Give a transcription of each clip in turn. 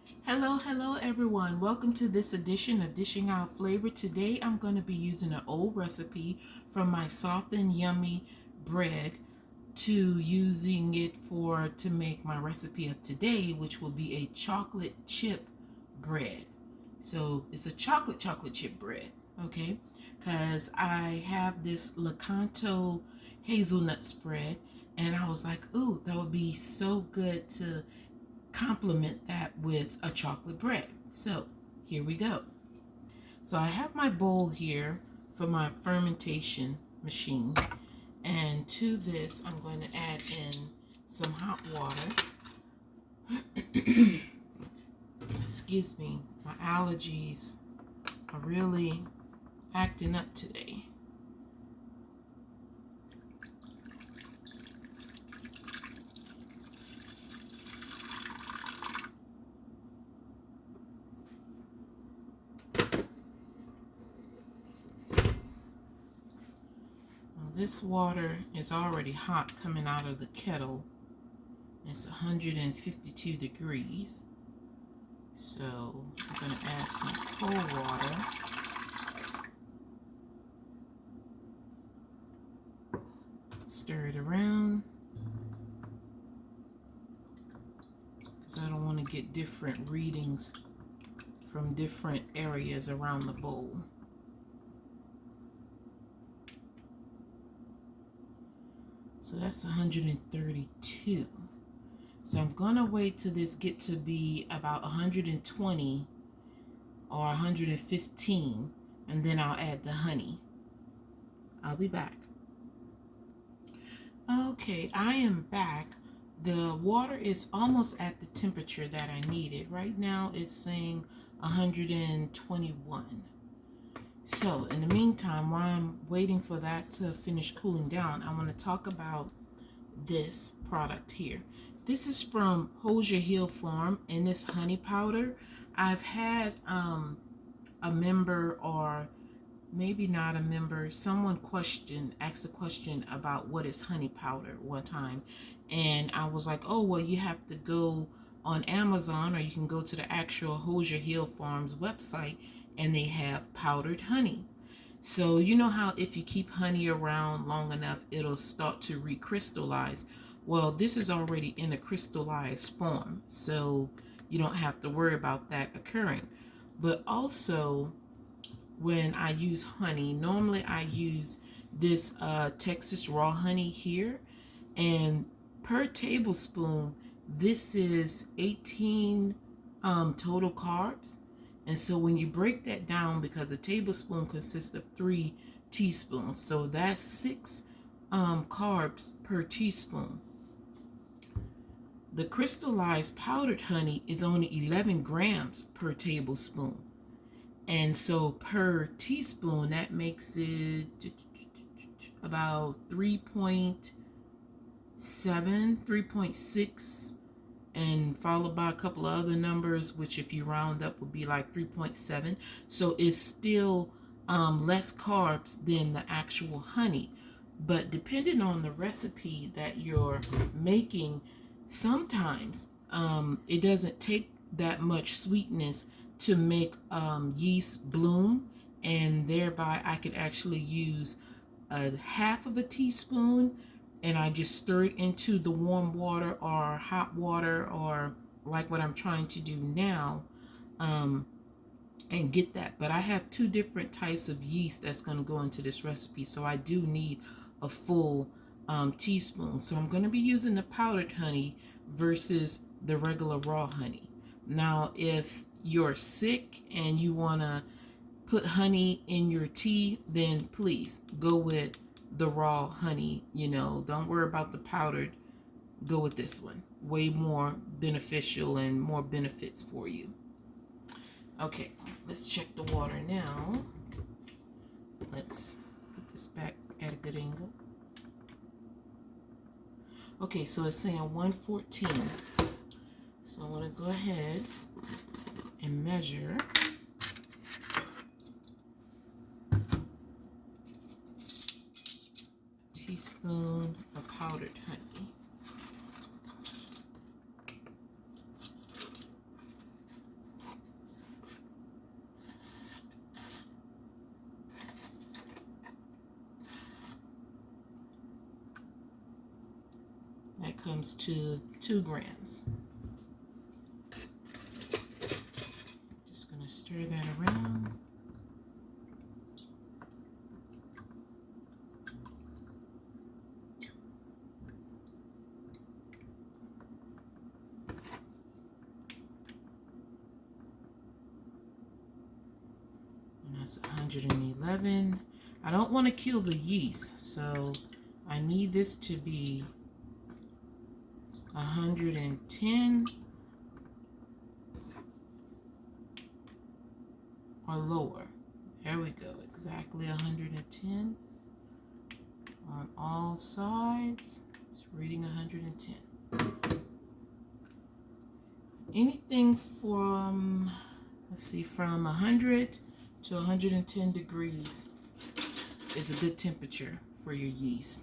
Hello everyone. Welcome to this edition of Dishing Out Flavor. Today I'm going to be using an old recipe from my soft and yummy bread to using it to make my recipe of today, which will be a chocolate chip bread. So it's a chocolate chip bread, okay? Because I have this Lakanto hazelnut spread, and I was like, ooh, that would be so good to complement that with a chocolate bread. So here we go. So I have my bowl here for my fermentation machine, and to this I'm going to add in some hot water. Excuse me, my allergies are really acting up today. This water is already hot coming out of the kettle. It's 152 degrees. So I'm going to add some cold water. Stir it around, because I don't want to get different readings from different areas around the bowl. So that's 132. So I'm going to wait till this get to be about 120 or 115, and then I'll add the honey. I'll be back. Okay, I am back. The water is almost at the temperature that I needed. Right now it's saying 121. So in the meantime, while I'm waiting for that to finish cooling down, I want to talk about this product here. This is from Hoosier Hill Farm, and this honey powder. I've had a member, or maybe not a member, someone asked a question about what is honey powder one time, and I was like, oh, well, you have to go on Amazon, or you can go to the actual Hoosier Hill Farm's website, and they have powdered honey. So you know how if you keep honey around long enough, it'll start to recrystallize. Well, this is already in a crystallized form, so you don't have to worry about that occurring. But also, when I use honey, normally I use this Texas raw honey here, and per tablespoon, this is 18 total carbs. And so when you break that down, because a tablespoon consists of 3 teaspoons, so that's 6 carbs per teaspoon. The crystallized powdered honey is only 11 grams per tablespoon. And so per teaspoon, that makes it about 3.7, 3.6, and followed by a couple of other numbers, which if you round up would be like 3.7. So it's still less carbs than the actual honey. But depending on the recipe that you're making, sometimes it doesn't take that much sweetness to make yeast bloom, and thereby I could actually use a half of a teaspoon, and I just stir it into the warm water or hot water, or like what I'm trying to do now, and get that. But I have 2 different types of yeast that's going to go into this recipe, so I do need a full teaspoon. So I'm going to be using the powdered honey versus the regular raw honey. Now, if you're sick and you want to put honey in your tea, then please go with the raw honey. Don't worry about the powdered. Go with this one. Way more beneficial and more benefits for you. Okay, let's check the water now. Let's put this back at a good angle. Okay, so it's saying 114. So I want to go ahead and measure. Teaspoon of powdered honey. comes to 2 grams. Just going to stir that around. And that's 111. I don't want to kill the yeast, so I need this to be 110 or lower. There we go, exactly 110 on all sides. It's reading 110. Anything from, let's see, from 100 to 110 degrees is a good temperature for your yeast.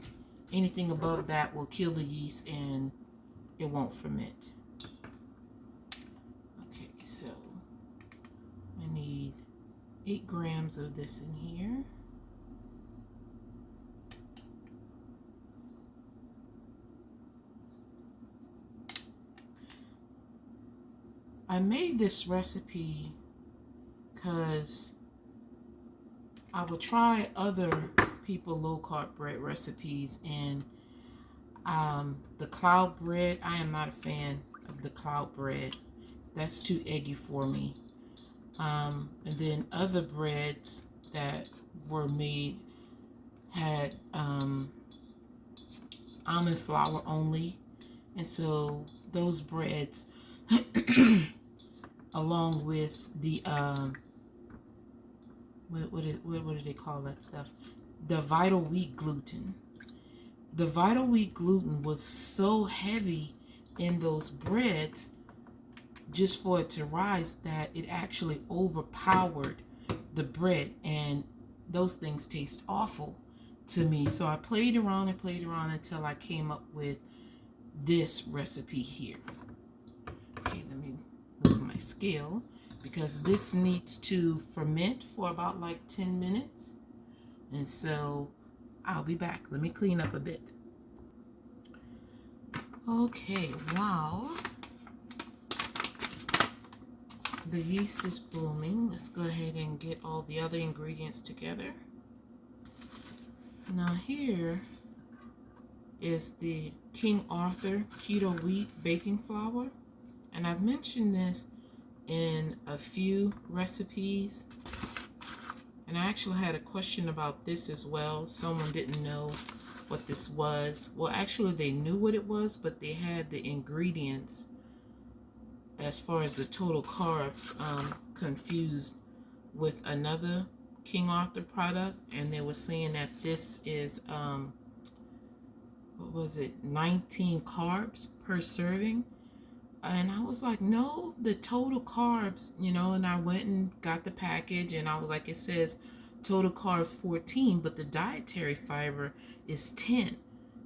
Anything above that will kill the yeast and it won't ferment. Okay, so I need 8 grams of this in here. I made this recipe because I would try other people low-carb bread recipes, and the cloud bread, I am not a fan of the cloud bread. That's too eggy for me. And then other breads that were made had almond flour only, and so those breads along with the what do they call that stuff? The vital wheat gluten. The vital wheat gluten was so heavy in those breads just for it to rise that it actually overpowered the bread, and those things taste awful to me. So I played around until I came up with this recipe here. Okay, let me move my scale because this needs to ferment for about like 10 minutes. And so I'll be back. Let me clean up a bit. Okay, wow. The yeast is blooming. Let's go ahead and get all the other ingredients together. Now here is the King Arthur Keto Wheat Baking Flour. And I've mentioned this in a few recipes. And I actually had a question about this as well. Someone didn't know what this was. Well, actually they knew what it was, but they had the ingredients as far as the total carbs confused with another King Arthur product, and they were saying that this is what was it, 19 carbs per serving. And I was like, no, the total carbs, you know, and I went and got the package, and I was like, it says total carbs 14, but the dietary fiber is 10.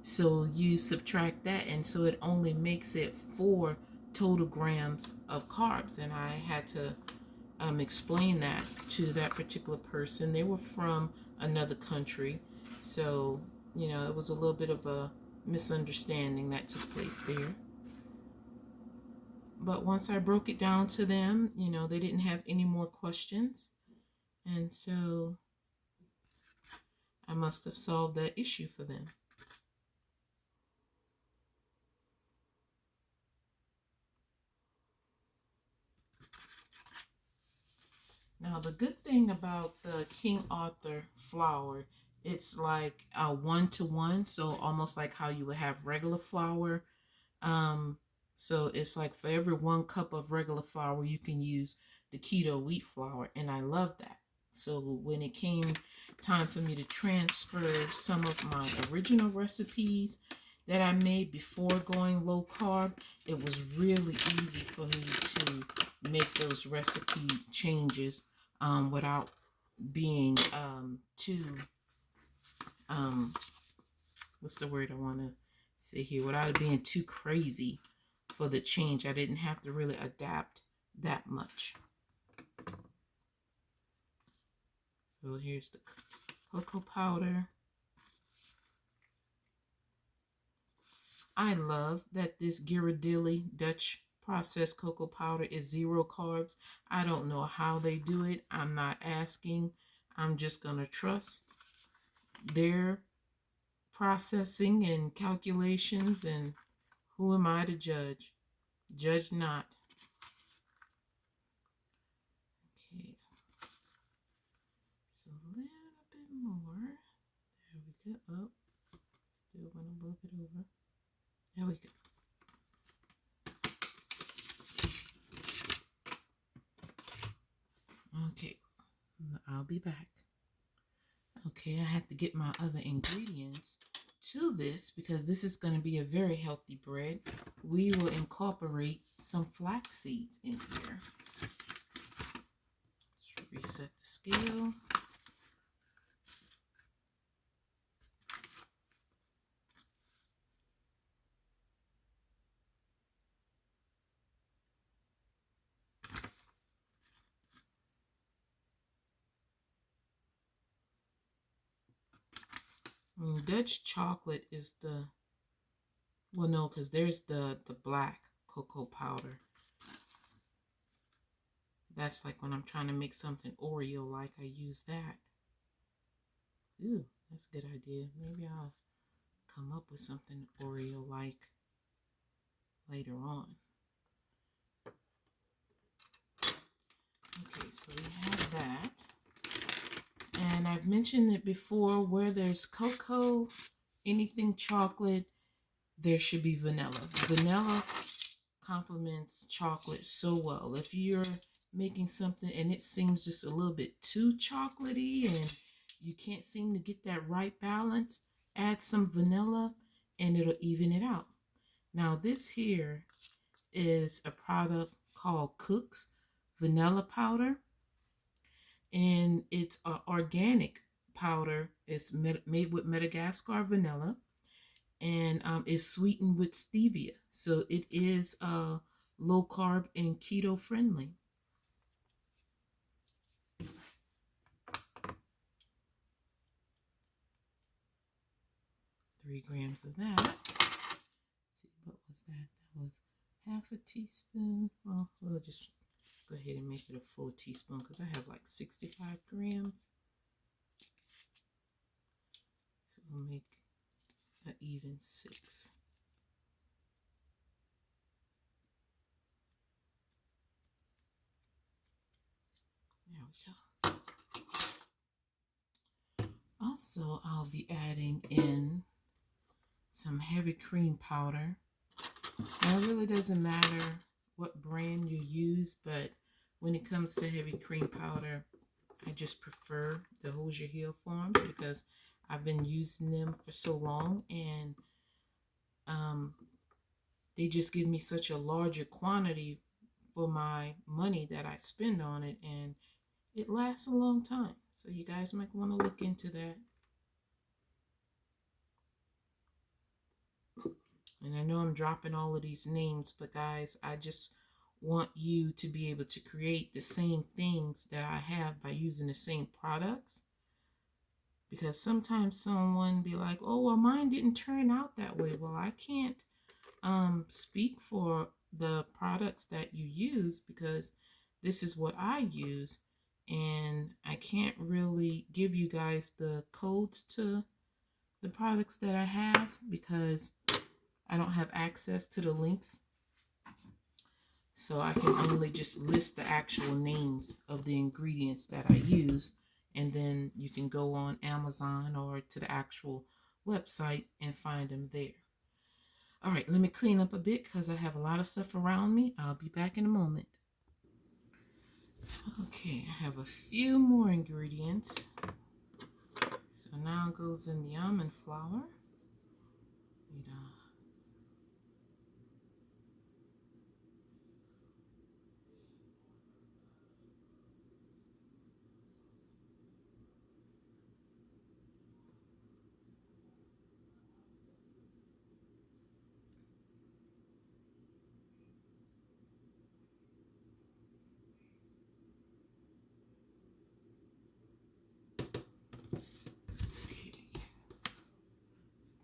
So you subtract that, and so it only makes it 4 total grams of carbs. And I had to explain that to that particular person. They were from another country, so, you know, it was a little bit of a misunderstanding that took place there. But once I broke it down to them, you know, they didn't have any more questions. And so I must have solved that issue for them. Now, the good thing about the King Arthur flour, it's like a 1-to-1, so almost like how you would have regular flour. So it's like for every 1 cup of regular flour, you can use the keto wheat flour, and I love that. So when it came time for me to transfer some of my original recipes that I made before going low carb, it was really easy for me to make those recipe changes without being too, what's the word I want to say here, without it being too crazy for the change. I didn't have to really adapt that much. So here's the cocoa powder. I love that this Ghirardelli Dutch processed cocoa powder is 0 carbs. I don't know how they do it. I'm not asking. I'm just going to trust their processing and calculations, and who am I to judge? Judge not. Okay. So a little bit more. There we go. Oh, still went a little bit over. There we go. Okay, I'll be back. Okay, I have to get my other ingredients to this because this is going to be a very healthy bread. We will incorporate some flax seeds in here. Let's reset the scale. Dutch chocolate is the, well, no, because there's the black cocoa powder. That's like when I'm trying to make something Oreo-like, I use that. Ooh, that's a good idea. Maybe I'll come up with something Oreo-like later on. Okay, so we have that. And I've mentioned it before, where there's cocoa, anything chocolate, there should be vanilla. Vanilla complements chocolate so well. If you're making something and it seems just a little bit too chocolatey and you can't seem to get that right balance, add some vanilla and it'll even it out. Now this here is a product called Cook's Vanilla Powder, and it's an organic powder. It's made with Madagascar vanilla, and is sweetened with stevia. So it is low carb and keto friendly. Three grams of that. Let's see, what was that? That was half a teaspoon. Well, we'll just go ahead and make it a full teaspoon because I have like 65 grams. So we'll make an even 6. There we go. Also, I'll be adding in some heavy cream powder. Now, it really doesn't matter what brand you use, but when it comes to heavy cream powder, I just prefer the Hoosier Hill forms because I've been using them for so long, and they just give me such a larger quantity for my money that I spend on it, and it lasts a long time. So you guys might want to look into that. And I know I'm dropping all of these names, but guys, I just want you to be able to create the same things that I have by using the same products. Because sometimes someone be like, oh, well, mine didn't turn out that way. Well, I can't speak for the products that you use because this is what I use. And I can't really give you guys the codes to the products that I have because I don't have access to the links. So I can only just list the actual names of the ingredients that I use. And then you can go on Amazon or to the actual website and find them there. All right, let me clean up a bit because I have a lot of stuff around me. I'll be back in a moment. Okay, I have a few more ingredients. So now goes in the almond flour.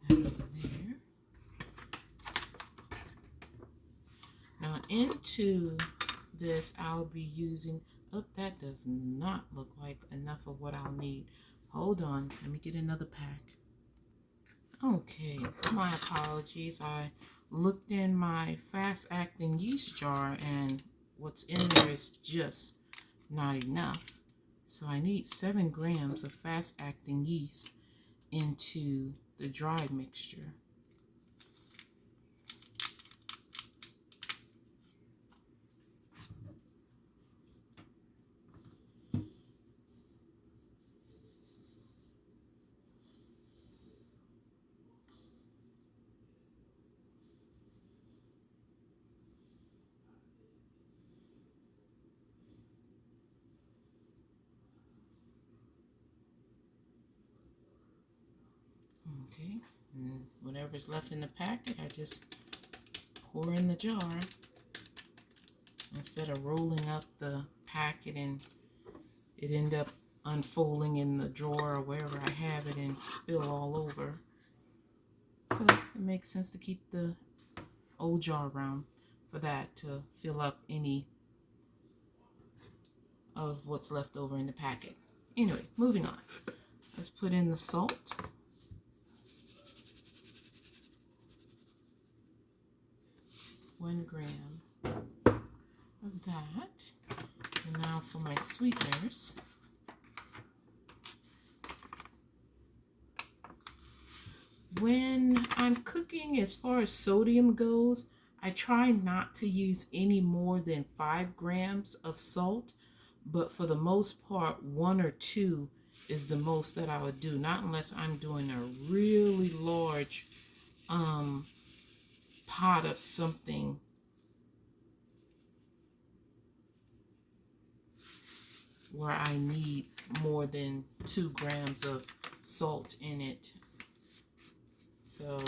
That over there. into this, I'll be using, oh, that does not look like enough of what I'll need. Hold on, let me get another pack. Okay, my apologies. I looked in my fast-acting yeast jar and what's in there is just not enough. So I need 7 grams of fast-acting yeast into the dry mixture. Okay, and whatever's left in the packet, I just pour in the jar instead of rolling up the packet and it end up unfolding in the drawer or wherever I have it and spill all over. So it makes sense to keep the old jar around for that, to fill up any of what's left over in the packet. Anyway, moving on. Let's put in the salt. One gram of that. And now for my sweeteners. When I'm cooking, as far as sodium goes, I try not to use any more than 5 grams of salt, but for the most part, 1 or 2 is the most that I would do, not unless I'm doing a really large pot of something where I need more than 2 grams of salt in it. So,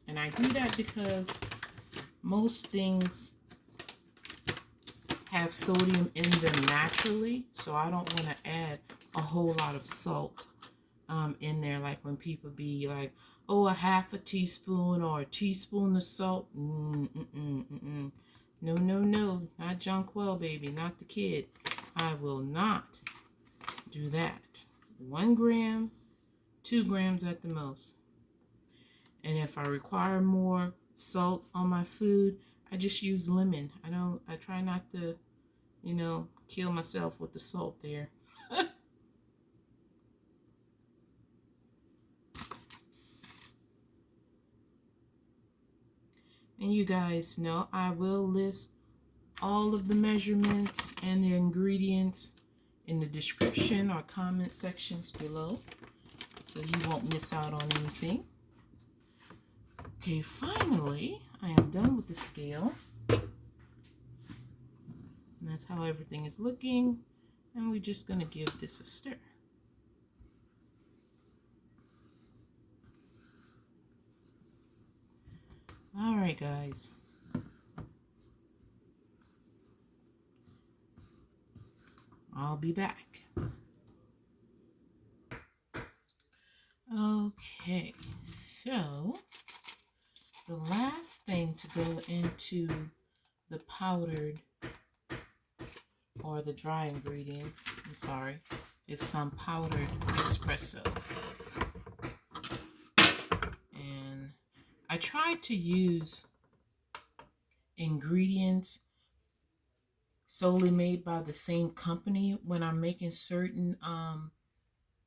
and I do that because most things have sodium in them naturally, so I don't want to add a whole lot of salt in there, like when people be like, oh, a half a teaspoon or a teaspoon of salt. No, no, no, not Jonquil, baby, not the kid. I will not do that. 1 gram, 2 grams at the most. And if I require more salt on my food, I just use lemon. I try not to, kill myself with the salt there. And you guys know I will list all of the measurements and the ingredients in the description or comment sections below, so you won't miss out on anything. Okay, finally, I am done with the scale. And that's how everything is looking. And we're just going to give this a stir. All right, guys. I'll be back. Okay, so the last thing to go into the powdered or the dry ingredients, is some powdered espresso. And I try to use ingredients solely made by the same company when I'm making certain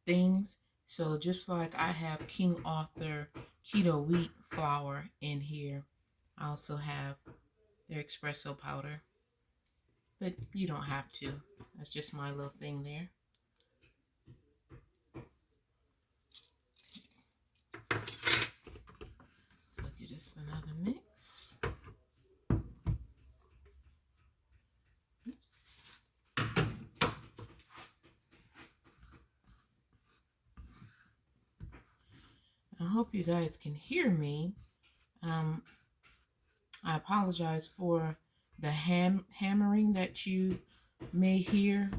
things. So just like I have King Arthur keto wheat flour in here, I also have their espresso powder, but you don't have to. That's just my little thing there. So get us another mix. I hope you guys can hear me. I apologize for the hammering that you may hear.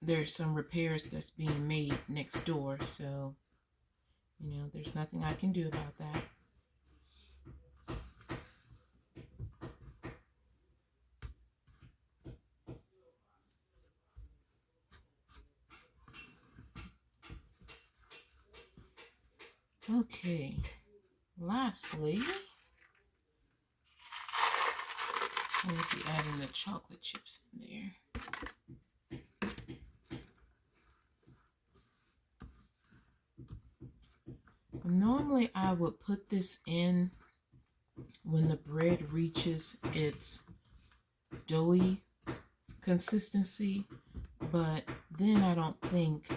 There's some repairs that's being made next door, so there's nothing I can do about that. Okay, lastly, I'm going to be adding the chocolate chips in there. Normally, I would put this in when the bread reaches its doughy consistency, but then I don't think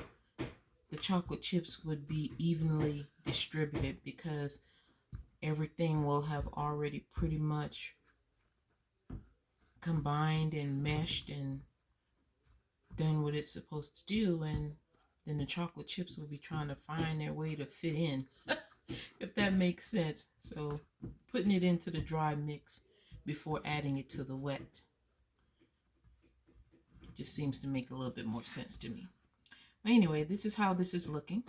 the chocolate chips would be evenly distributed because everything will have already pretty much combined and meshed and done what it's supposed to do, and then the chocolate chips will be trying to find their way to fit in, if that makes sense. So putting it into the dry mix before adding it to the wet just seems to make a little bit more sense to me. Anyway, this is how this is looking.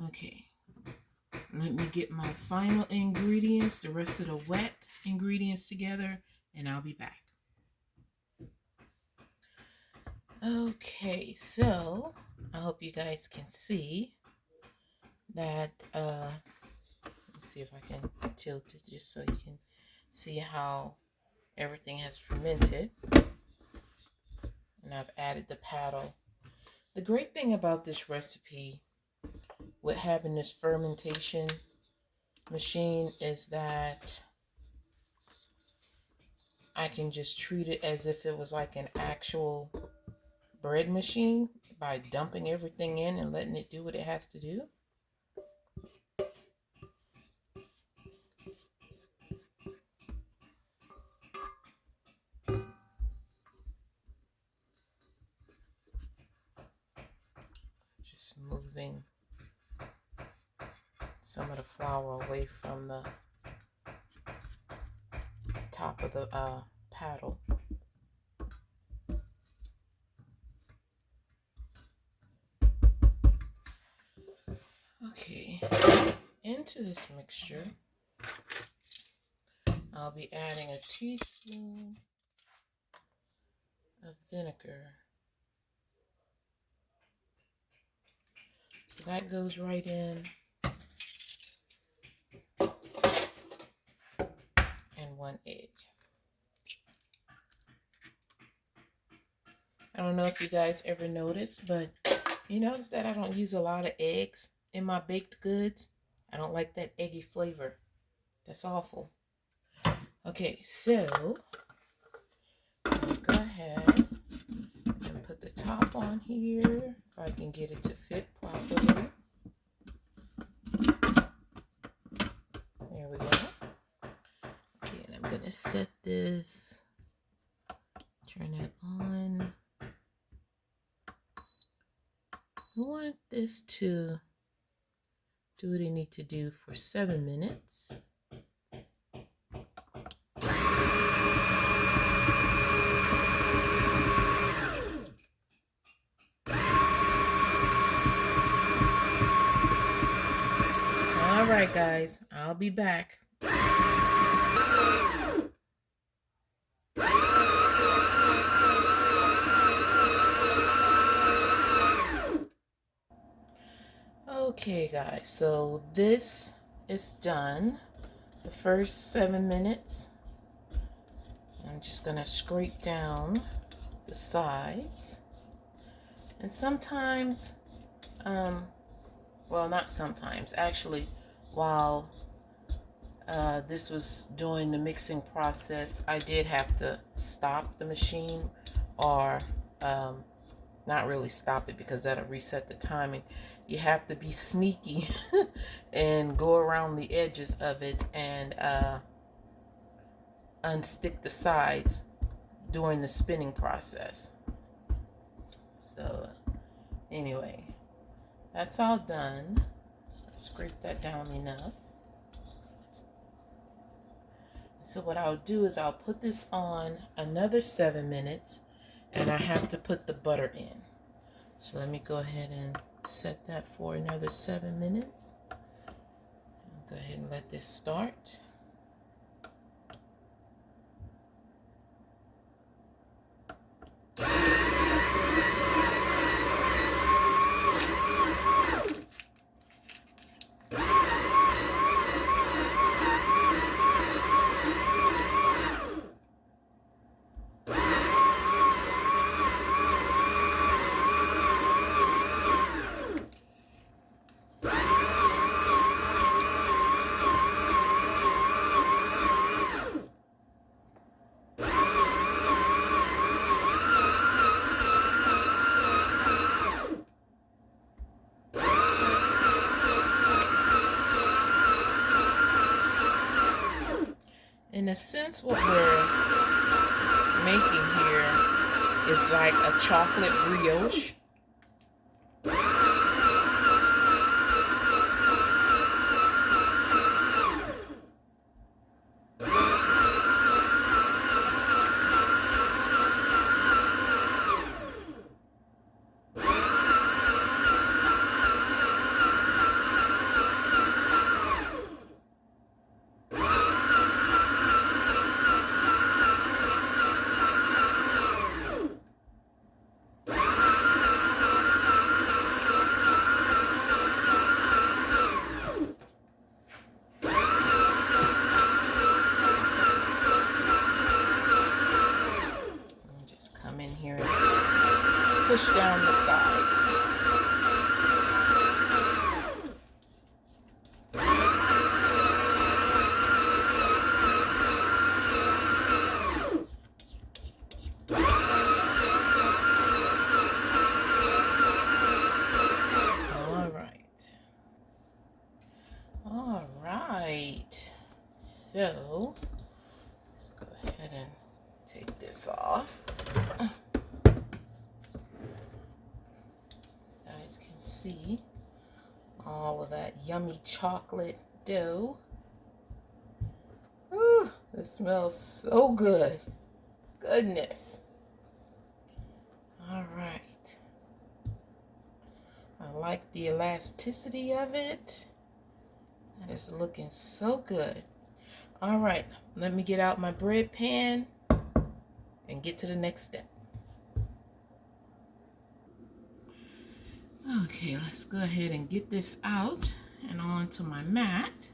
Okay, let me get my final ingredients, the rest of the wet ingredients together, and I'll be back. Okay, so I hope you guys can see that, let's see if I can tilt it just so you can see how everything has fermented. And I've added the paddle. The great thing about this recipe with having this fermentation machine is that I can just treat it as if it was like an actual bread machine by dumping everything in and letting it do what it has to do. Just moving some of the flour away from the top of the paddle. Okay, into this mixture, I'll be adding a teaspoon of vinegar. That goes right in. And 1 egg. I don't know if you guys ever noticed, but you notice that I don't use a lot of eggs in my baked goods. I don't like that eggy flavor. That's awful. Okay, so I'll go ahead and put the top on here if I can get it to fit properly. There we go. Okay, and I'm going to set this, turn it on. I want this to do what I need to do for 7 minutes. All right, guys, I'll be back. Okay, guys, so this is done. The first 7 minutes. I'm just gonna scrape down the sides. And sometimes, well, not sometimes, actually, while this was doing the mixing process, I did have to stop the machine, or not really stop it because that'll reset the timing. You have to be sneaky and go around the edges of it and unstick the sides during the spinning process. So anyway, that's all done. Scrape that down enough. So what I'll do is I'll put this on another 7 minutes, and I have to put the butter in. So let me go ahead and set that for another 7 minutes. I'll go ahead and let this start. in a sense, what we're making here is like a chocolate brioche. Push down the sides. All right. So let's go ahead and take this off. See all of that yummy chocolate dough. Ooh, this smells so good. Goodness. All right. I like the elasticity of it. That is looking so good. All right, let me get out my bread pan and get to the next step. Okay, let's go ahead and get this out and onto my mat.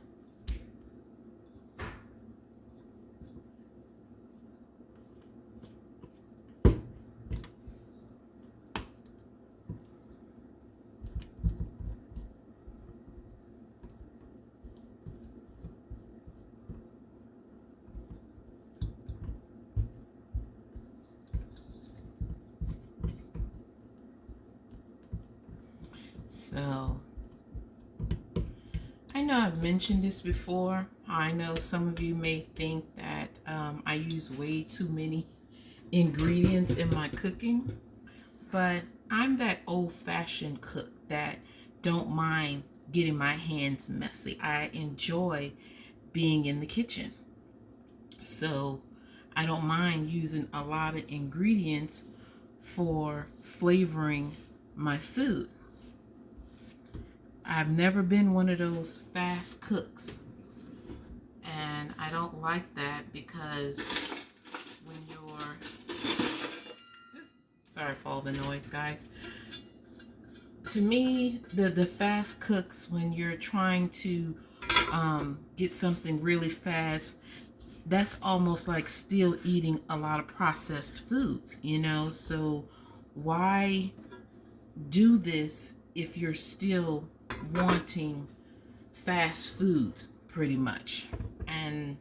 So, I know I've mentioned this before. I know some of you may think that I use way too many ingredients in my cooking, but I'm that old-fashioned cook that don't mind getting my hands messy. I enjoy being in the kitchen. So, I don't mind using a lot of ingredients for flavoring my food. I've never been one of those fast cooks, and I don't like that because when you're, sorry for all the noise, guys. To me, the fast cooks, when you're trying to get something really fast, that's almost like still eating a lot of processed foods, you know? So why do this if you're still wanting fast foods, pretty much? And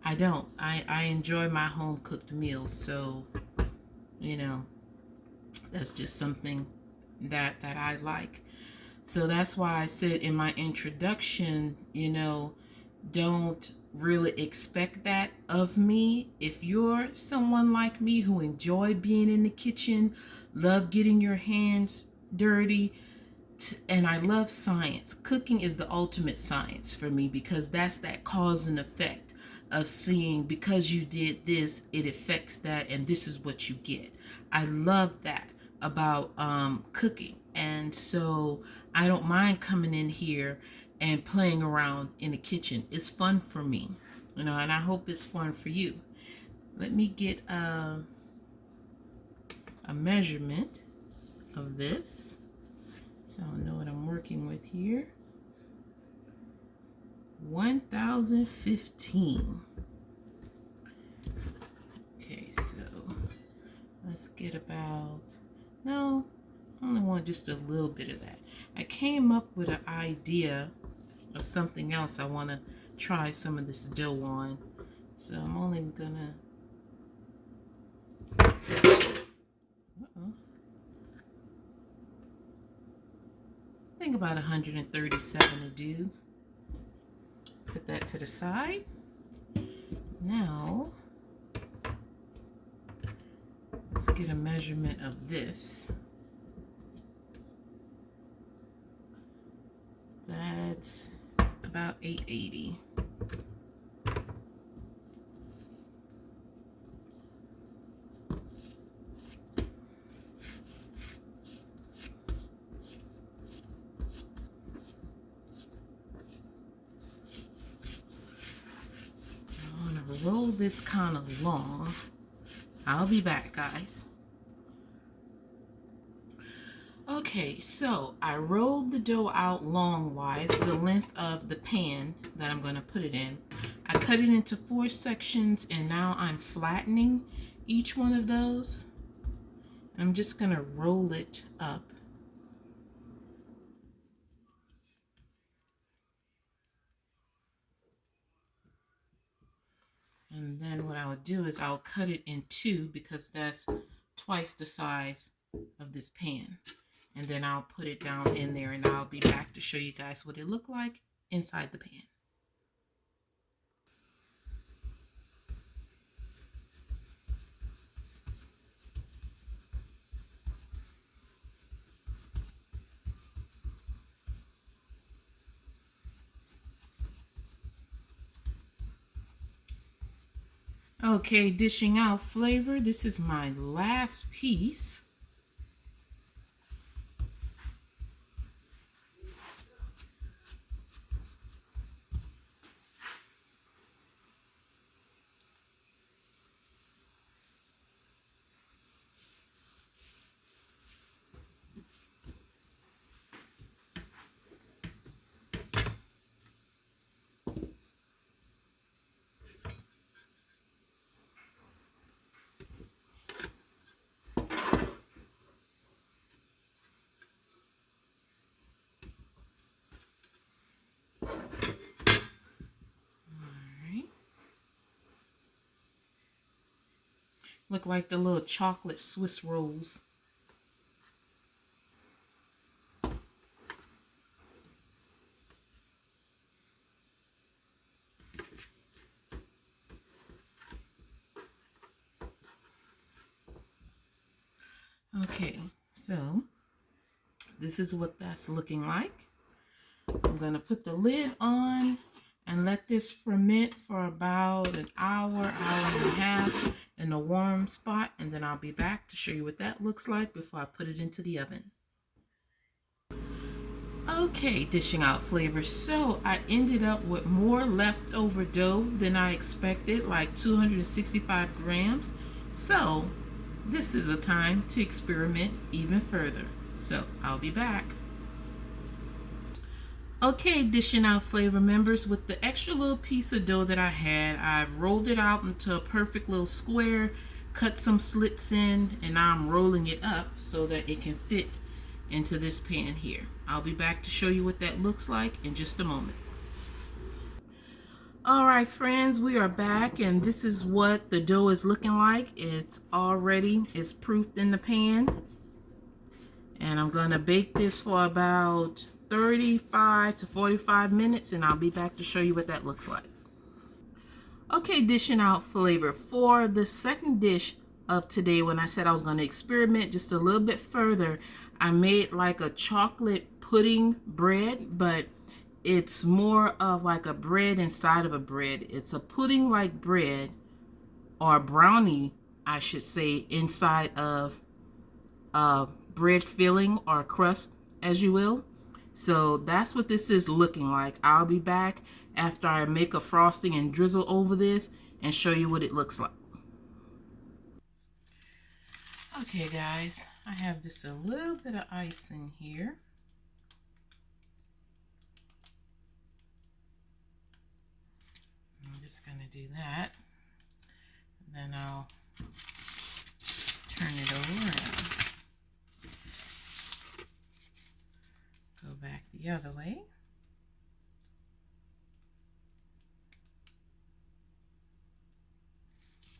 I don't. I enjoy my home cooked meals, so you know, that's just something that I like. So that's why I said in my introduction, you know, don't really expect that of me. If you're someone like me who enjoy being in the kitchen, love getting your hands dirty, and I love science. Cooking is the ultimate science for me, because that's that cause and effect of seeing, because you did this, it affects that, and this is what you get. I love that about cooking, and so I don't mind coming in here and playing around in the kitchen. It's fun for me, you know, and I hope it's fun for you. Let me get a measurement of this, so I know what I'm working with here. 1015. Okay, so let's get about, no, I only want just a little bit of that. I came up with an idea of something else I want to try some of this dough on, so I'm only gonna, I think about 137 to do. Put that to the side. Now, let's get a measurement of this. That's about 880. I'm gonna roll this kind of long. I'll be back, guys. Okay, so I rolled the dough out longwise, the length of the pan that I'm going to put it in. I cut it into 4 sections, and now I'm flattening each one of those. I'm just going to roll it up. And then what I would do is I'll cut it in 2 because that's twice the size of this pan. And then I'll put it down in there, and I'll be back to show you guys what it looked like inside the pan. Okay, dishing out flavor. This is my last piece. Look like the little chocolate Swiss rolls. Okay, so this is what that's looking like. I'm going to put the lid on and let this ferment for about an hour, hour and a half in a warm spot, and then I'll be back to show you what that looks like before I put it into the oven. Okay, dishing out flavor. So I ended up with more leftover dough than I expected, like 265 grams. So this is a time to experiment even further. So I'll be back. Okay, dishing out flavor members, with the extra little piece of dough that I had, I've rolled it out into a perfect little square, cut some slits in, and now I'm rolling it up so that it can fit into this pan here. I'll be back to show you what that looks like in just a moment. Alright friends, we are back, and this is what the dough is looking like. It's proofed in the pan, and I'm going to bake this for about 35 to 45 minutes, and I'll be back to show you what that looks like. Okay, dishing out flavor. For the second dish of today, when I said I was going to experiment just a little bit further, I made like a chocolate pudding bread, but it's more of like a bread inside of a bread. It's a pudding like bread, or a brownie, I should say, inside of a bread filling or crust, as you will. So that's what this is looking like. I'll be back after I make a frosting and drizzle over this and show you what it looks like. Okay guys, I have just a little bit of ice in here. I'm just going to do that. Then I'll turn it over and go back the other way.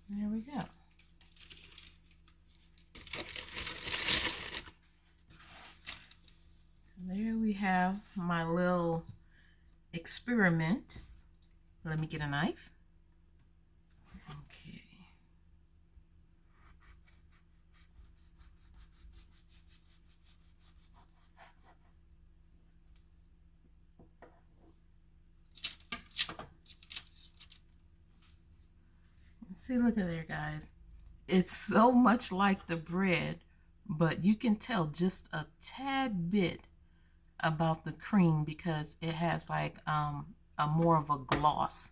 There we go. So there we have my little experiment. Let me get a knife. Okay. See, look at there, guys. It's so much like the bread, but you can tell just a tad bit about the cream because it has like a more of a gloss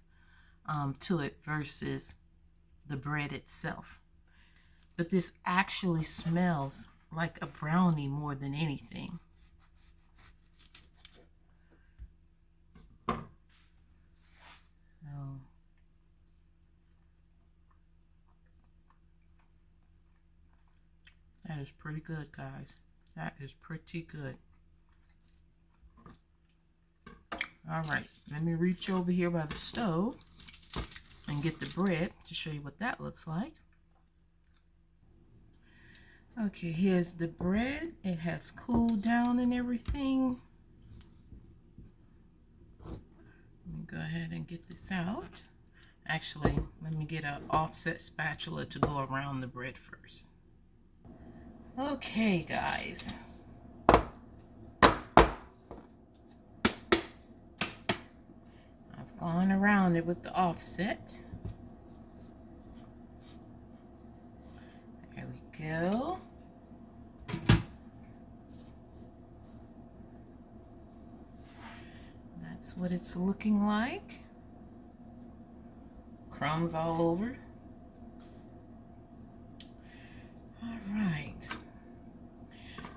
to it versus the bread itself. But this actually smells like a brownie more than anything. So that is pretty good, guys. That is pretty good. All right, let me reach over here by the stove and get the bread to show you what that looks like. Okay, here's the bread. It has cooled down and everything. Let me go ahead and get this out. Actually, let me get an offset spatula to go around the bread first. Okay, guys. I've gone around it with the offset. There we go. That's what it's looking like. Crumbs all over. All right.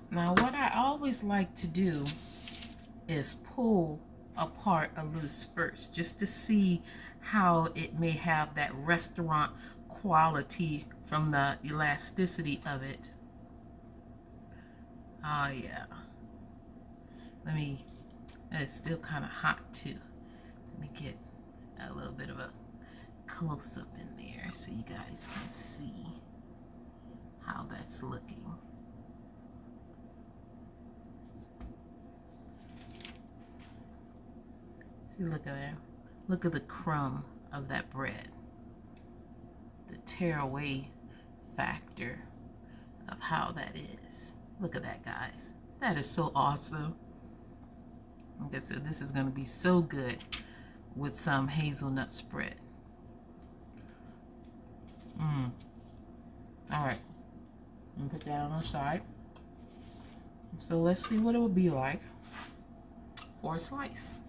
Now what I always like to do is pull apart a loose first, just to see how it may have that restaurant quality from the elasticity of it. Oh yeah. It's still kind of hot too. Let me get a little bit of a close-up in there so you guys can see how that's looking. See, look at that. Look at the crumb of that bread. The tear-away factor of how that is. Look at that, guys. That is so awesome. Like I said, this is going to be so good with some hazelnut spread. All right. Let me put that on the side. So let's see what it would be like for a slice.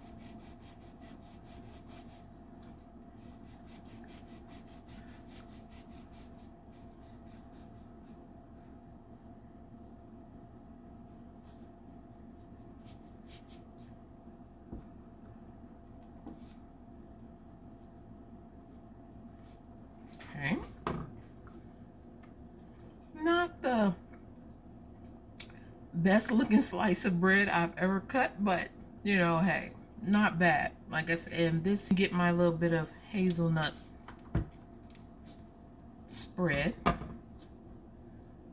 Okay. Not the best looking slice of bread I've ever cut, but you know, hey, not bad. Like I said, and this get my little bit of hazelnut spread.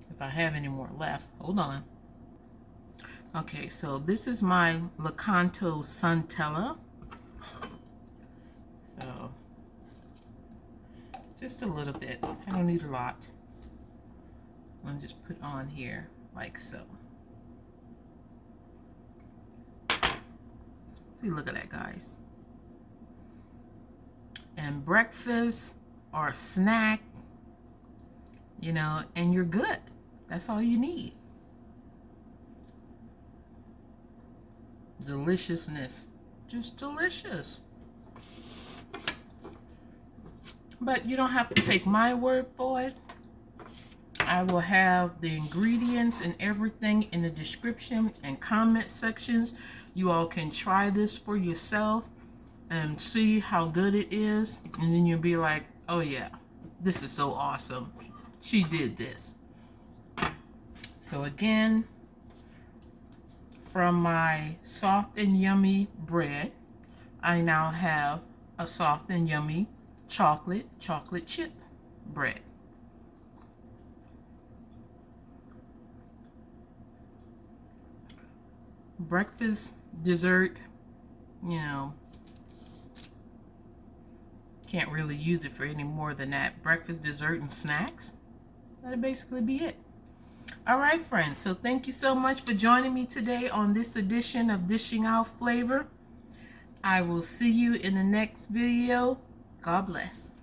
If I have any more left, hold on. Okay, so this is my Lakanto Suntella. So just a little bit. I don't need a lot. I'm gonna just put on here like so. See, look at that, guys. And breakfast or snack, you know, and you're good. That's all you need. Deliciousness. Just delicious. But you don't have to take my word for it. I will have the ingredients and everything in the description and comment sections. You all can try this for yourself and see how good it is. And then you'll be like, oh yeah, this is so awesome. She did this. So again, from my soft and yummy bread, I now have a soft and yummy chocolate chip bread. Breakfast, dessert, you know, can't really use it for any more than that. Breakfast, dessert, and snacks. That'll basically be it. All right, friends. So thank you so much for joining me today on this edition of Dishing Out Flavor. I will see you in the next video. God bless.